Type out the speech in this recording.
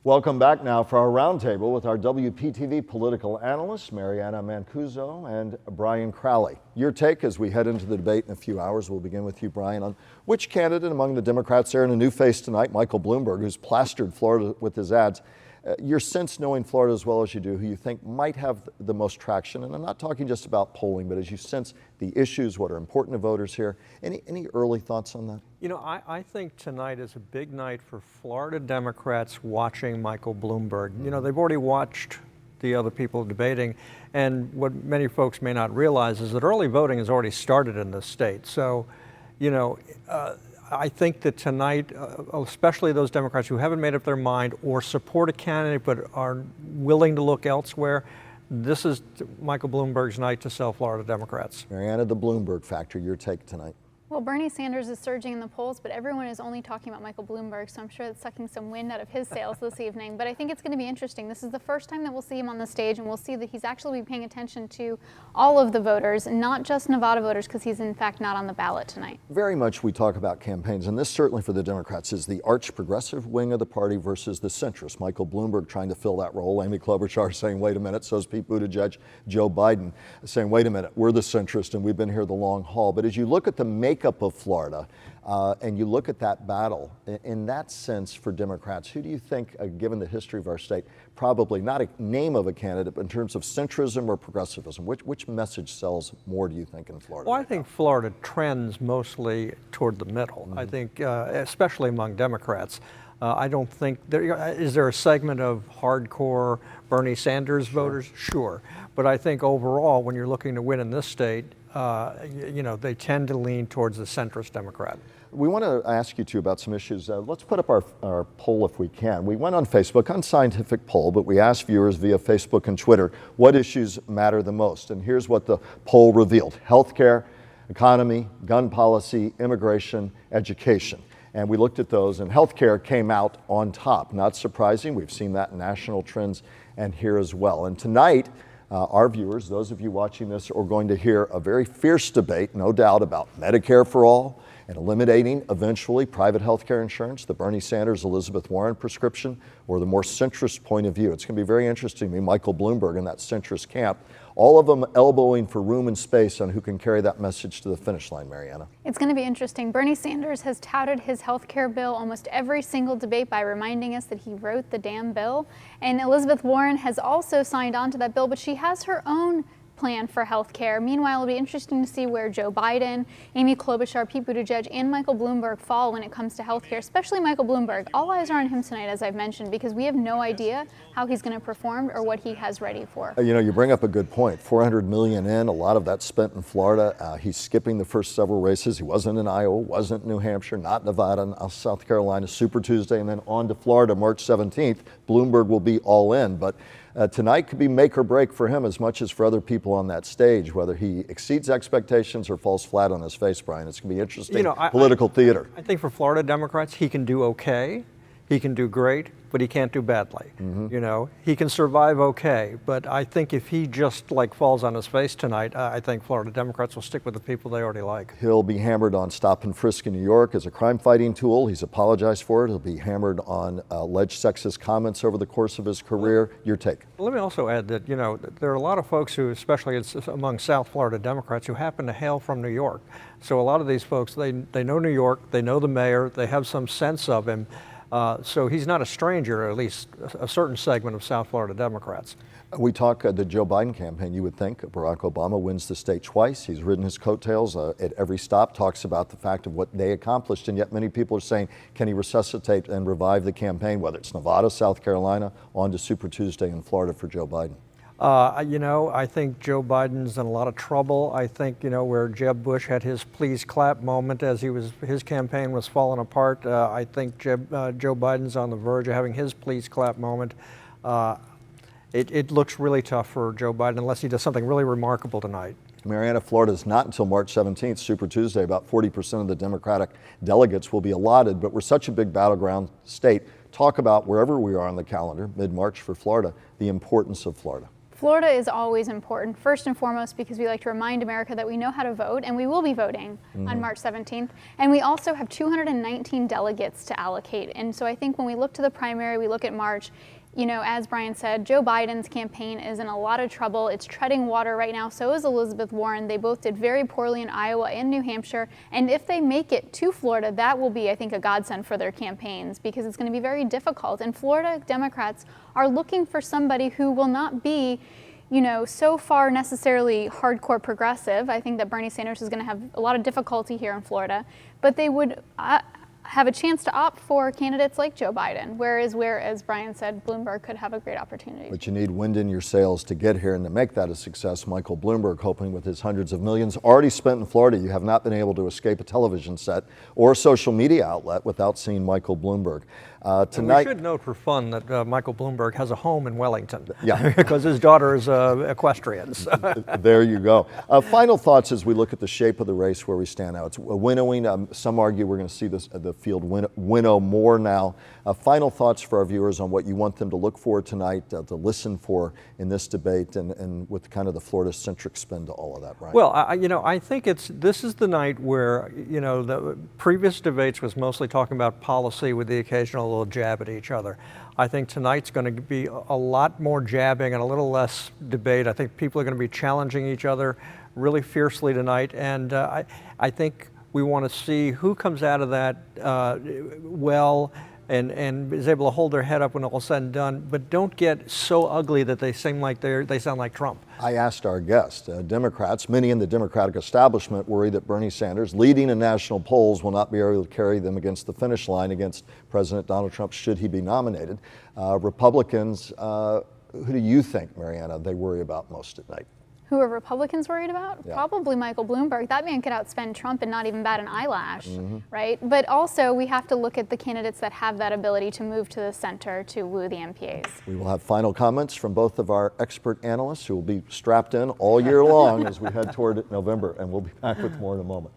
Welcome back now for our roundtable with our WPTV political analysts, Mariana Mancuso and Brian Crowley. Your take as we head into the debate in a few hours. We'll begin with you, Brian, on which candidate among the Democrats there, and a new face tonight, Michael Bloomberg, who's plastered Florida with his ads. Your sense, knowing Florida as well as you do, who you think might have the most traction, and I'm not talking just about polling, but as you sense the issues, what are important to voters here, any early thoughts on that? You know, I think tonight is a big night for Florida Democrats watching Michael Bloomberg. You know, they've already watched the other people debating, and what many folks may not realize is that early voting has already started in this state. So, you know, I think that tonight, especially those Democrats who haven't made up their mind or support a candidate but are willing to look elsewhere, this is Michael Bloomberg's night to sell Florida Democrats. Mariana, the Bloomberg factor, your take tonight. Well, Bernie Sanders is surging in the polls, but everyone is only talking about Michael Bloomberg, so I'm sure it's sucking some wind out of his sails this evening. But I think it's going to be interesting. This is the first time that we'll see him on the stage, and we'll see that he's actually paying attention to all of the voters, not just Nevada voters, because he's in fact not on the ballot tonight. Very much we talk about campaigns, and this certainly for the Democrats is the arch progressive wing of the party versus the centrist. Michael Bloomberg trying to fill that role. Amy Klobuchar saying, wait a minute, so is Pete Buttigieg. Joe Biden saying, wait a minute, we're the centrist and we've been here the long haul. But as you look at the makeup of Florida, and you look at that battle, in that sense for Democrats, who do you think, given the history of our state, probably not a name of a candidate, but in terms of centrism or progressivism, which message sells more, do you think, in Florida? Well, I think Florida trends mostly toward the middle. Mm-hmm. I think, especially among Democrats. I don't think, is there a segment of hardcore Bernie Sanders voters? Sure. But I think overall, when you're looking to win in this state, you know, they tend to lean towards the centrist Democrat. We want to ask you too about some issues. Let's put up our poll if we can. We went on Facebook, unscientific poll, but we asked viewers via Facebook and Twitter what issues matter the most. And here's what the poll revealed: healthcare, economy, gun policy, immigration, education. And we looked at those, and healthcare came out on top. Not surprising. We've seen that in national trends and here as well. And tonight, our viewers, those of you watching this, are going to hear a very fierce debate, no doubt, about Medicare for all and eliminating eventually private health care insurance, the Bernie Sanders, Elizabeth Warren prescription, or the more centrist point of view. It's going to be very interesting to me, Michael Bloomberg in that centrist camp, all of them elbowing for room and space on who can carry that message to the finish line, Mariana. It's going to be interesting. Bernie Sanders has touted his health care bill almost every single debate by reminding us that he wrote the damn bill. And Elizabeth Warren has also signed on to that bill, but she has her own plan for health care. Meanwhile, it'll be interesting to see where Joe Biden, Amy Klobuchar, Pete Buttigieg, and Michael Bloomberg fall when it comes to health care, especially Michael Bloomberg. All eyes are on him tonight, as I've mentioned, because we have no idea how he's going to perform or what he has ready for. You know, you bring up a good point. $400 million in, a lot of that spent in Florida. He's skipping the first several races. He wasn't in Iowa, wasn't in New Hampshire, not Nevada, South Carolina, Super Tuesday, and then on to Florida, March 17th. Bloomberg will be all in, but tonight could be make or break for him as much as for other people on that stage, whether he exceeds expectations or falls flat on his face, Brian. It's going to be interesting political theater. I think for Florida Democrats, he can do okay, he can do great, but he can't do badly. Mm-hmm. You know, he can survive okay, but I think if he just falls on his face tonight, I think Florida Democrats will stick with the people they already like. He'll be hammered on stop and frisk in New York as a crime fighting tool. He's apologized for it. He'll be hammered on alleged sexist comments over the course of his career. Your take? Let me also add that, you know, there are a lot of folks who, especially among South Florida Democrats, who happen to hail from New York. So a lot of these folks, they know New York, they know the mayor, they have some sense of him. So he's not a stranger, at least a certain segment of South Florida Democrats. We talk the Joe Biden campaign. You would think Barack Obama wins the state twice. He's ridden his coattails at every stop, talks about the fact of what they accomplished, and yet many people are saying, can he resuscitate and revive the campaign, whether it's Nevada, South Carolina, on to Super Tuesday in Florida for Joe Biden? You know, I think Joe Biden's in a lot of trouble. I think, you know, where Jeb Bush had his please clap moment as his campaign was falling apart, I think Joe Biden's on the verge of having his please clap moment. It looks really tough for Joe Biden unless he does something really remarkable tonight. Mariana, Florida is not until March 17th, Super Tuesday. About 40% of the Democratic delegates will be allotted, but we're such a big battleground state. Talk about wherever we are on the calendar, mid-March for Florida, the importance of Florida. Florida is always important, first and foremost, because we like to remind America that we know how to vote, and we will be voting on March 17th. And we also have 219 delegates to allocate. And so I think when we look to the primary, we look at March, you know, as Brian said, Joe Biden's campaign is in a lot of trouble. It's treading water right now. So is Elizabeth Warren. They both did very poorly in Iowa and New Hampshire. And if they make it to Florida, that will be, I think, a godsend for their campaigns, because it's going to be very difficult. And Florida Democrats are looking for somebody who will not be, you know, so far necessarily hardcore progressive. I think that Bernie Sanders is going to have a lot of difficulty here in Florida, but they would have a chance to opt for candidates like Joe Biden, whereas Brian said, Bloomberg could have a great opportunity. But you need wind in your sails to get here and to make that a success. Michael Bloomberg, hoping with his hundreds of millions already spent in Florida, you have not been able to escape a television set or a social media outlet without seeing Michael Bloomberg. Tonight, we should note for fun that Michael Bloomberg has a home in Wellington, yeah, because his daughter is equestrian. So. There you go. Final thoughts as we look at the shape of the race where we stand now. It's winnowing. Some argue we're going to see the field winnow more now. Final thoughts for our viewers on what you want them to look for tonight, to listen for in this debate, and with kind of the Florida-centric spin to all of that, right? Well, I think this is the night where, you know, the previous debates was mostly talking about policy with the occasional little jab at each other. I think tonight's going to be a lot more jabbing and a little less debate. I think people are going to be challenging each other really fiercely tonight, and I think we want to see who comes out of that well and is able to hold their head up when all's said and done, but don't get so ugly that they seem like they sound like Trump. I asked our guest, Democrats, many in the Democratic establishment worry that Bernie Sanders, leading in national polls, will not be able to carry them against the finish line against President Donald Trump should he be nominated. Republicans, who do you think, Mariana, they worry about most at night? Who are Republicans worried about? Yeah. Probably Michael Bloomberg. That man could outspend Trump and not even bat an eyelash, right? But also we have to look at the candidates that have that ability to move to the center to woo the MPAs. We will have final comments from both of our expert analysts who will be strapped in all year long as we head toward November, and we'll be back with more in a moment.